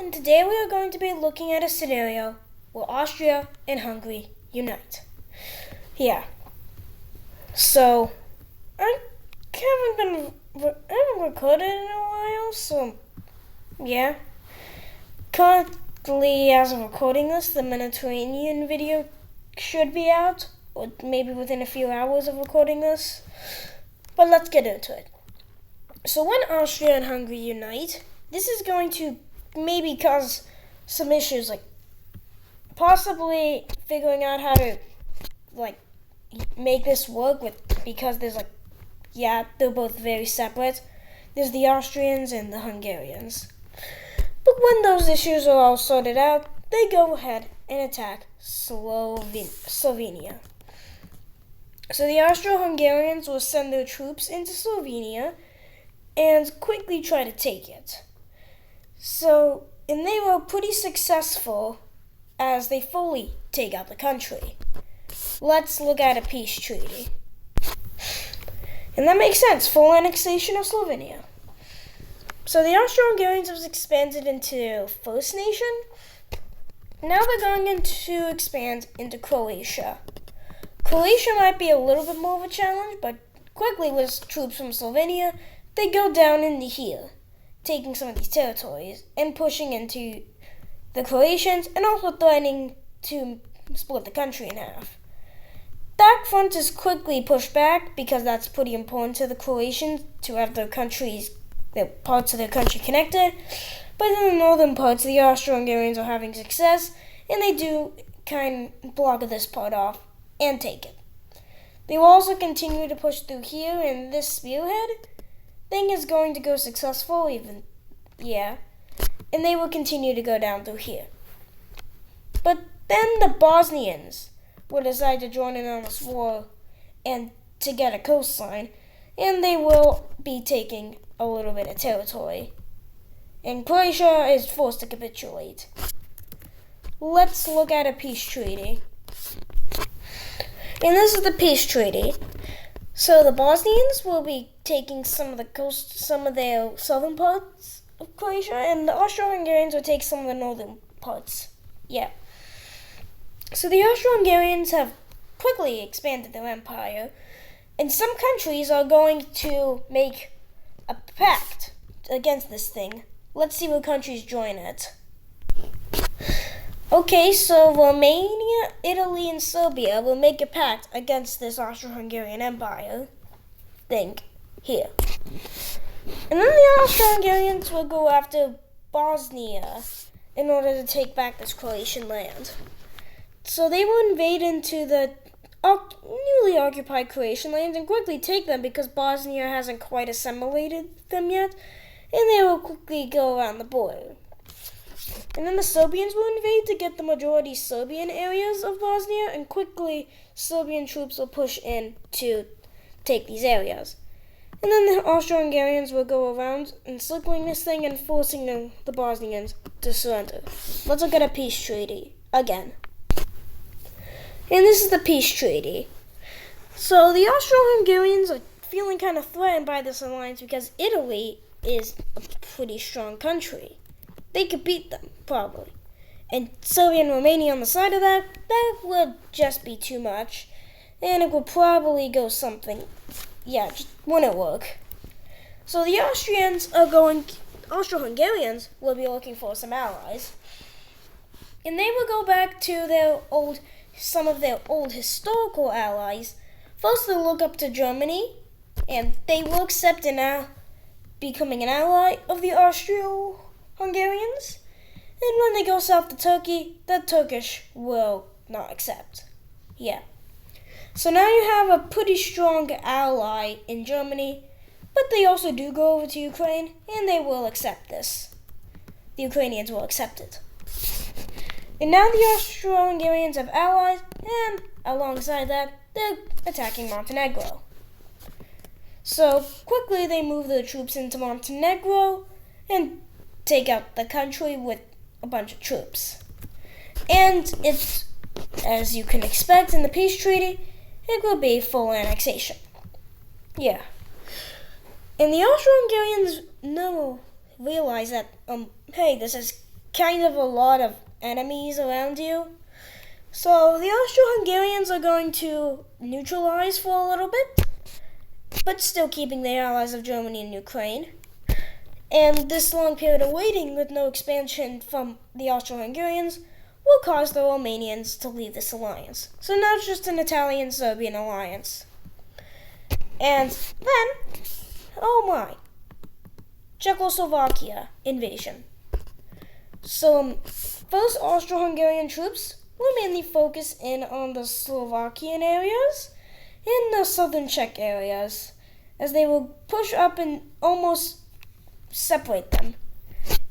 and today we are going to be looking at a scenario where Austria and Hungary unite. Yeah. So, I haven't recorded in a while, so yeah. Currently, as of recording this, the Mediterranean video should be out, or maybe within a few hours of recording this. But let's get into it. So when Austria and Hungary unite, this is going to maybe cause some issues, like possibly figuring out how to make this work because there's they're both very separate. There's the Austrians and the Hungarians. But when those issues are all sorted out, they go ahead and attack Slovenia. So the Austro-Hungarians will send their troops into Slovenia and quickly try to take it. And they were pretty successful as they fully take out the country. Let's look at a peace treaty. And that makes sense, full annexation of Slovenia. So the Austro-Hungarians have expanded into First Nation. Now they're going to expand into Croatia. Croatia might be a little bit more of a challenge, but quickly with troops from Slovenia, they go down into here, taking some of these territories and pushing into the Croatians and also threatening to split the country in half. That front is quickly pushed back because that's pretty important to the Croatians to have their parts of their country connected. But in the northern parts, the Austro-Hungarians are having success, and they do kind of block this part off and take it. They will also continue to push through here, and this spearhead thing is going to go successful, and they will continue to go down through here. But then the Bosnians will decide to join in on this war and to get a coastline, and they will be taking a little bit of territory. And Croatia is forced to capitulate. Let's look at a peace treaty. And this is the peace treaty. So the Bosnians will be taking some of their southern parts of Croatia, and the Austro-Hungarians will take some of the northern parts. So the Austro-Hungarians have quickly expanded their empire, and some countries are going to make a pact against this thing. Let's see what countries join it. Okay, so Romania, Italy, and Serbia will make a pact against this Austro-Hungarian Empire thing here. And then the Austro-Hungarians will go after Bosnia in order to take back this Croatian land. So they will invade into the newly occupied Croatian lands and quickly take them because Bosnia hasn't quite assimilated them yet, and they will quickly go around the border. And then the Serbians will invade to get the majority Serbian areas of Bosnia, and quickly Serbian troops will push in to take these areas. And then the Austro-Hungarians will go around encircling this thing and forcing the Bosnians to surrender. Let's look at a peace treaty again. And this is the peace treaty. So the Austro-Hungarians are feeling kind of threatened by this alliance because Italy is a pretty strong country. They could beat them, probably. And Serbia and Romania on the side of that would just be too much. And it would probably go something, just wouldn't work. So the Austro-Hungarians will be looking for some allies. And they will go back to some of their old historical allies. First, they'll look up to Germany, and they will accept becoming an ally of the Austro-Hungarians. And when they go south to Turkey, the Turkish will not accept. So now you have a pretty strong ally in Germany, but they also do go over to Ukraine, and they will accept this. The Ukrainians will accept it. And now the Austro-Hungarians have allies, and alongside that, they're attacking Montenegro. So quickly they move their troops into Montenegro and take out the country with a bunch of troops. And it's, as you can expect in the peace treaty, it will be full annexation. And the Austro-Hungarians realize that, hey, this is kind of a lot of enemies around you. So the Austro-Hungarians are going to neutralize for a little bit, but still keeping their allies of Germany and Ukraine. And this long period of waiting with no expansion from the Austro-Hungarians will cause the Romanians to leave this alliance. So now it's just an Italian-Serbian alliance. And then, oh my, Czechoslovakia invasion. So first, Austro-Hungarian troops will mainly focus in on the Slovakian areas and the southern Czech areas, as they will push up and almost separate them.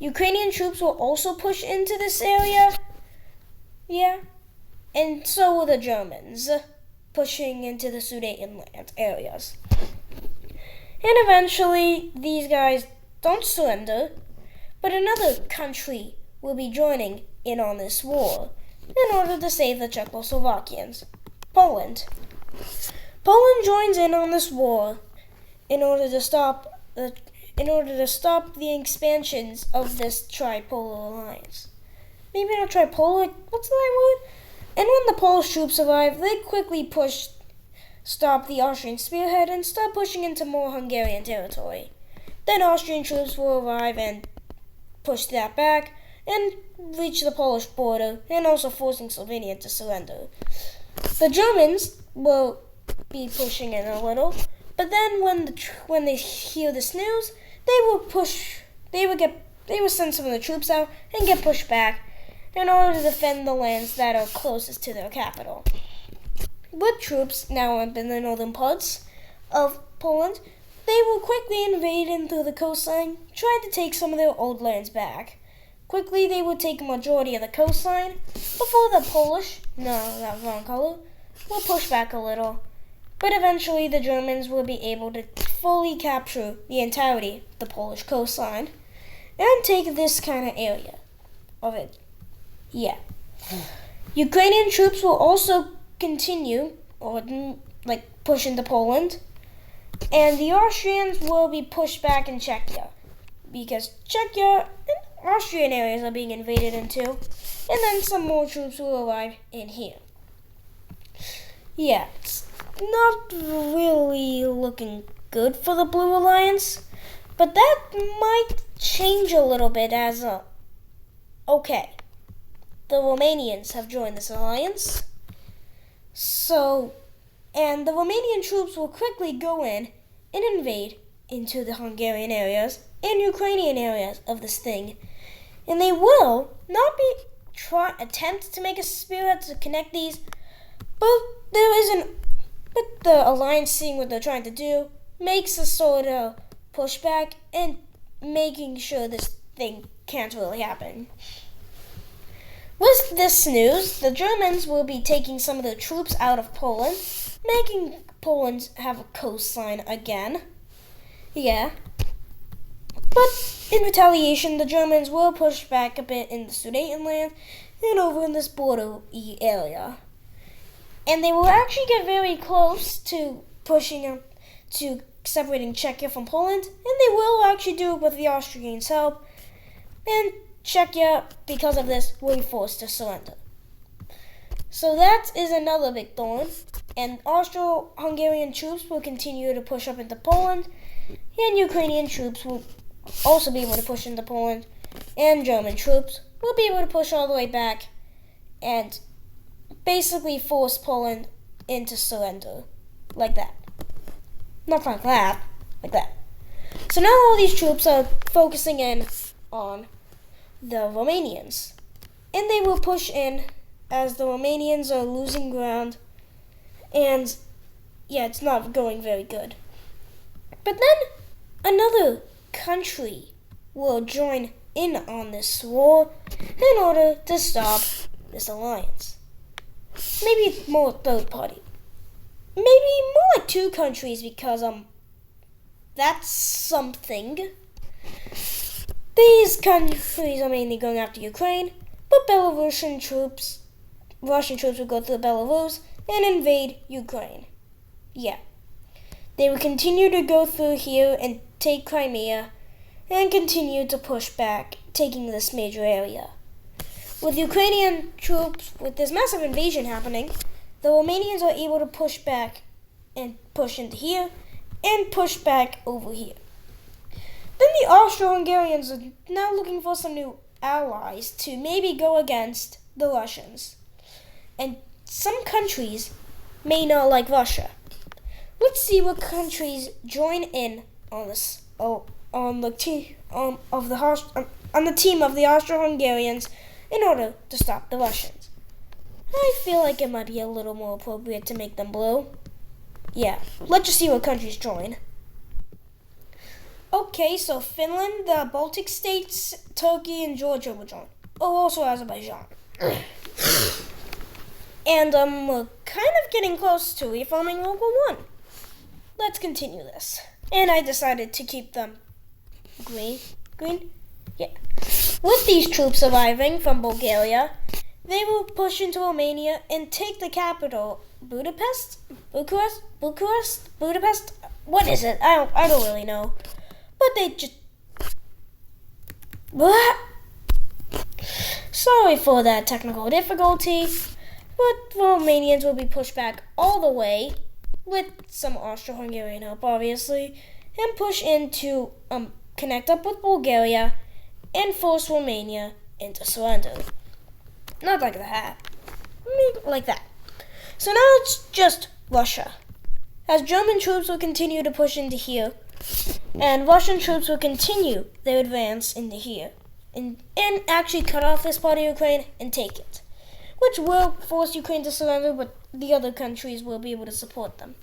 Ukrainian troops will also push into this area. Yeah. And so will the Germans, pushing into the Sudetenland areas. And eventually, these guys don't surrender, but another country will be joining in on this war in order to save the Czechoslovakians. Poland. Poland joins in on this war in order to stop the expansions of this tripolar alliance. Maybe not tripolar, what's the right word? And when the Polish troops arrive, they quickly stop the Austrian spearhead and start pushing into more Hungarian territory. Then Austrian troops will arrive and push that back and reach the Polish border, and also forcing Slovenia to surrender. The Germans will be pushing in a little, but then when they hear this news, they will send some of the troops out and get pushed back in order to defend the lands that are closest to their capital. With troops now up in the northern parts of Poland, they will quickly invade into the coastline, trying to take some of their old lands back. Quickly, they will take a majority of the coastline before the Polish, will push back a little. But eventually, the Germans will be able to fully capture the entirety of the Polish coastline and take this kind of area of it. Yeah. Ukrainian troops will also continue, push into Poland, and the Austrians will be pushed back in Czechia, because Czechia and Austrian areas are being invaded into, and then some more troops will arrive in here. Yeah, it's not really looking good for the Blue Alliance, but that might change a little bit as okay, the Romanians have joined this alliance, and the Romanian troops will quickly go in and invade into the Hungarian areas and Ukrainian areas of this thing. And they will not attempt to make a spearhead to connect these, but the alliance, seeing what they're trying to do, makes a sort of pushback and making sure this thing can't really happen. With this news, the Germans will be taking some of their troops out of Poland, making Poland have a coastline again. Yeah. But in retaliation, the Germans will push back a bit in the Sudetenland and over in this border area. And they will actually get very close to separating Czechia from Poland, and they will actually do it with the Austrians' help. And Czechia, because of this, will be forced to surrender. So that is another big thorn, and Austro-Hungarian troops will continue to push up into Poland, and Ukrainian troops will also be able to push into Poland, and German troops will be able to push all the way back and basically force Poland into surrender. Like that. Not like that, like that. So now all these troops are focusing in on the Romanians, and they will push in as the Romanians are losing ground, and yeah, it's not going very good. But then another country will join in on this war in order to stop this alliance. Maybe more third party. Maybe more like two countries, because that's something. These countries are mainly going after Ukraine, but Russian troops will go through Belarus and invade Ukraine. Yeah. They will continue to go through here and take Crimea and continue to push back taking this major area. With Ukrainian troops, with this massive invasion happening, the Romanians are able to push back and push into here and push back over here. Then the Austro-Hungarians are now looking for some new allies to maybe go against the Russians. And some countries may not like Russia. Let's see what countries join in on this on the team of the Austro-Hungarians in order to stop the Russians. I feel like it might be a little more appropriate to make them blue. Yeah, let's just see what countries join. Okay, so Finland, the Baltic states, Turkey, and Georgia will join. Oh, also Azerbaijan. And we're kind of getting close to reforming World War I. Let's continue this. And I decided to keep them green? Yeah. With these troops arriving from Bulgaria, they will push into Romania and take the capital, Budapest? What is it? I don't really know. But they just... Sorry for that technical difficulty, but Romanians will be pushed back all the way, with some Austro-Hungarian help, obviously, and push into, connect up with Bulgaria and force Romania into surrender. Not like that. Maybe like that. So now it's just Russia. As German troops will continue to push into here, and Russian troops will continue their advance into here, and actually cut off this part of Ukraine and take it, which will force Ukraine to surrender, but the other countries will be able to support them.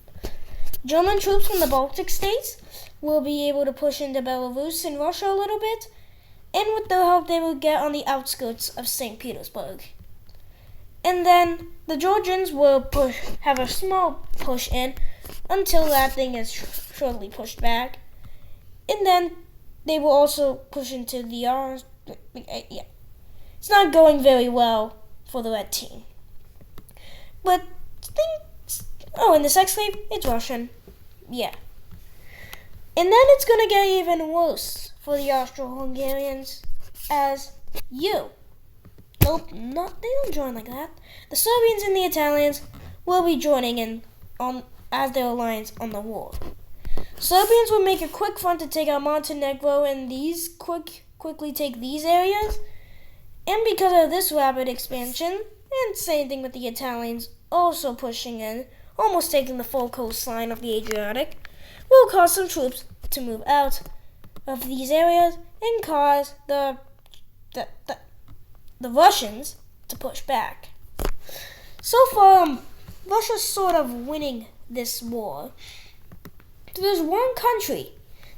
German troops from the Baltic states will be able to push into Belarus and Russia a little bit, and with their help they will get on the outskirts of St. Petersburg. And then the Georgians will have a small push in until that thing is shortly pushed back. And then they will also push into the yeah. It's not going very well for the red team. But in the next wave, it's Russian. Yeah. And then it's going to get even worse for the Austro-Hungarians as Nope, they don't join like that. The Serbians and the Italians will be joining in as their alliance on the war. Serbians will make a quick front to take out Montenegro and quickly take these areas. And because of this rapid expansion, and same thing with the Italians also pushing in, almost taking the full coastline of the Adriatic, will cause some troops to move out of these areas and cause the Russians to push back. So far, Russia's sort of winning this war. There's one country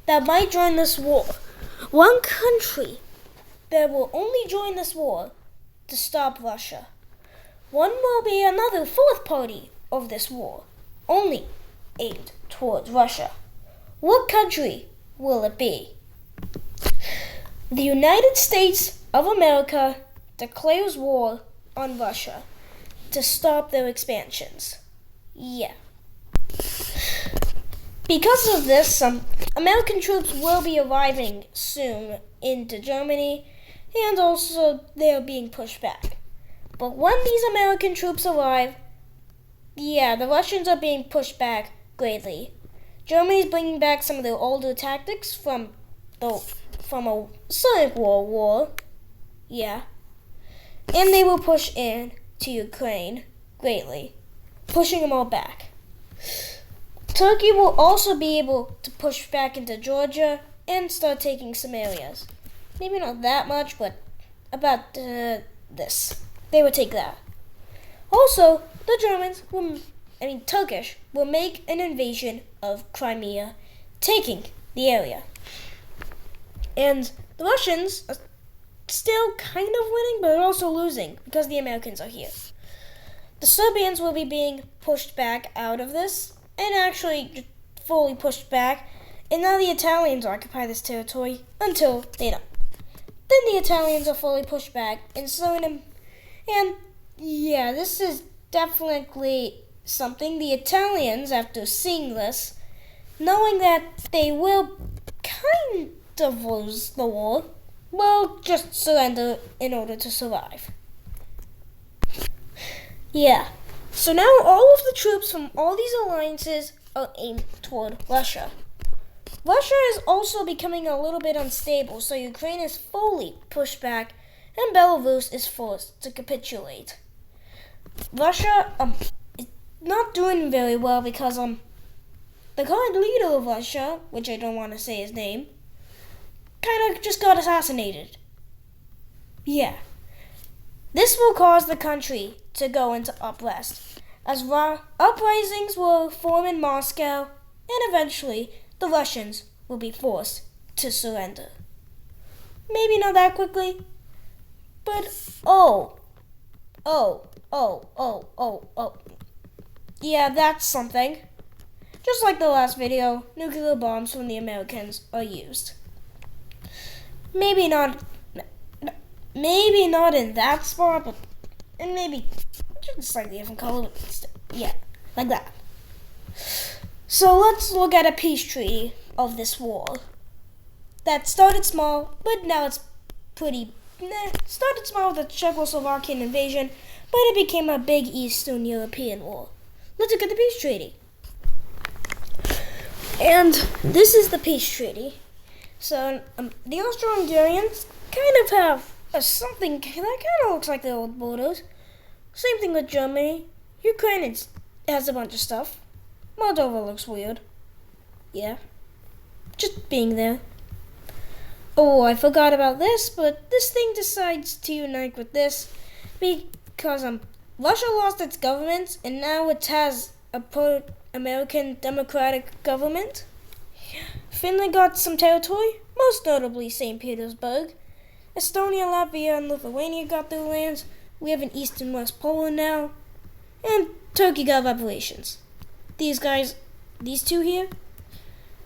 that might join this war. One country that will only join this war to stop Russia. One will be another fourth party of this war, only aimed towards Russia. What country will it be? The United States of America declares war on Russia to stop their expansions. Yeah. Because of this, some American troops will be arriving soon into Germany, and also they are being pushed back. But when these American troops arrive, the Russians are being pushed back greatly. Germany's bringing back some of their older tactics from a Second World War. Yeah. And they will push in to Ukraine greatly, pushing them all back. Turkey will also be able to push back into Georgia and start taking some areas. Maybe not that much, but about this. They will take that. Also, the Turkish will make an invasion of Crimea, taking the area. And the Russians are still kind of winning, but are also losing because the Americans are here. The Serbians will be being pushed back out of this, and actually fully pushed back, and now the Italians occupy this territory until they don't. Then the Italians are fully pushed back, and this is definitely something. The Italians, after seeing this, knowing that they will kind of lose the war, will just surrender in order to survive. Yeah. So now all of the troops from all these alliances are aimed toward Russia. Russia is also becoming a little bit unstable, so Ukraine is fully pushed back and Belarus is forced to capitulate. Russia is not doing very well because the current leader of Russia, which I don't want to say his name, kind of just got assassinated. Yeah. This will cause the country to go into unrest, as uprisings will form in Moscow, and eventually the Russians will be forced to surrender. Maybe not that quickly, but yeah, that's something. Just like the last video, nuclear bombs from the Americans are used. Maybe not in that spot, but and maybe just a slightly different color. But yeah, like that. So let's look at a peace treaty of this war. That started small, but now it's started small with the Czechoslovakian invasion, but it became a big Eastern European war. Let's look at the peace treaty. And this is the peace treaty. So the Austro-Hungarians kind of have something that kind of looks like the old borders. Same thing with Germany. Ukraine has a bunch of stuff. Moldova looks weird. Yeah. Just being there. Oh, I forgot about this, but this thing decides to unite with this because Russia lost its government and now it has a pro-American democratic government. Finland got some territory, most notably St. Petersburg. Estonia, Latvia, and Lithuania got their lands. We have an East and West Poland now. And Turkey got reparations. These two here,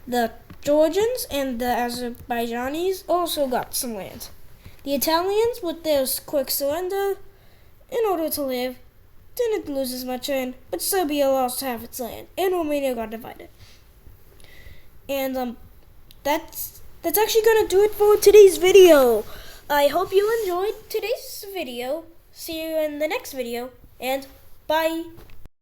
the Georgians and the Azerbaijanis also got some land. The Italians, with their quick surrender in order to live, didn't lose as much land, but Serbia lost half its land, and Romania got divided. And that's actually gonna do it for today's video. I hope you enjoyed today's video. See you in the next video, and bye.